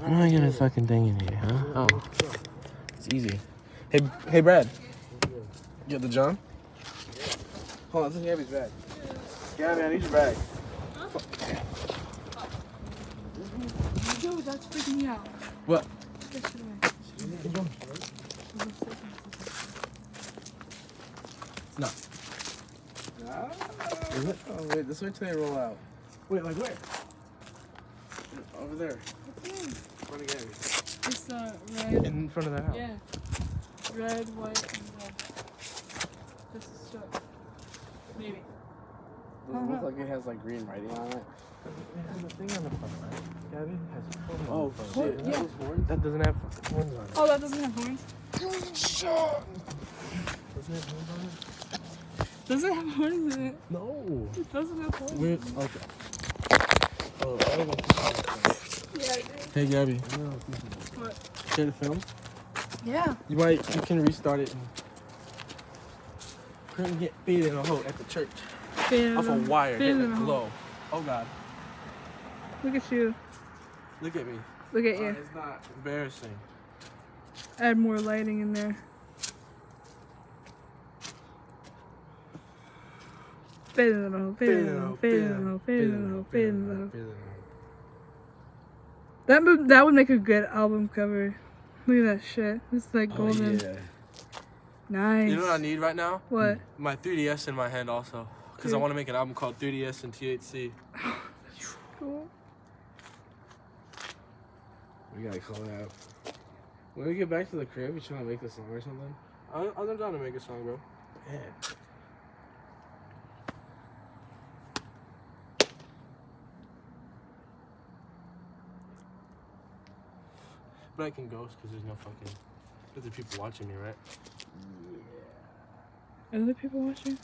How do I get a fucking thing in here, huh? Oh, it's easy. Hey, Brad. You got the John? Hold on, this is Gabby's bag. Gabby, I need your bag. Yo, that's freaking me out. What? No. Is it? Oh, wait, this way till they roll out. Wait, like where? Over there. In front of Gabby. It's red. In front of the house. Yeah. Red, white, and red. This is stuck. Maybe. Does it look like it has like green writing on it? It has a thing on the front, right? Gabby has horns on the front. What? Yeah. That doesn't have horns on it. Oh, that doesn't have horns? Doesn't it have horns on it? Does it have horns in it? No. It doesn't have horns. Weird. Okay. Oh, Yeah, I do. hey, Gabby. What? Care to film? Yeah. You can restart it and couldn't get feed in a hole at the church. Off a wire, hitting a glow. Oh God. Look at you. Look at me. Look at you. It's not embarrassing. Add more lighting in there. Fade in the hole, fade in the hole, fade in the hole, fade in the hole, fade in the hole. That would make a good album cover. Look at that shit. It's like golden. Oh, yeah. Nice. You know what I need right now? What? My 3DS in my hand also. Because I want to make an album called 3DS and THC. Cool. We gotta collab. When we get back to the crib, you trying to make a song or something? I'm down to make a song, bro. Yeah. But I can ghost because there's no fucking... There's people watching me, right? Are there people watching?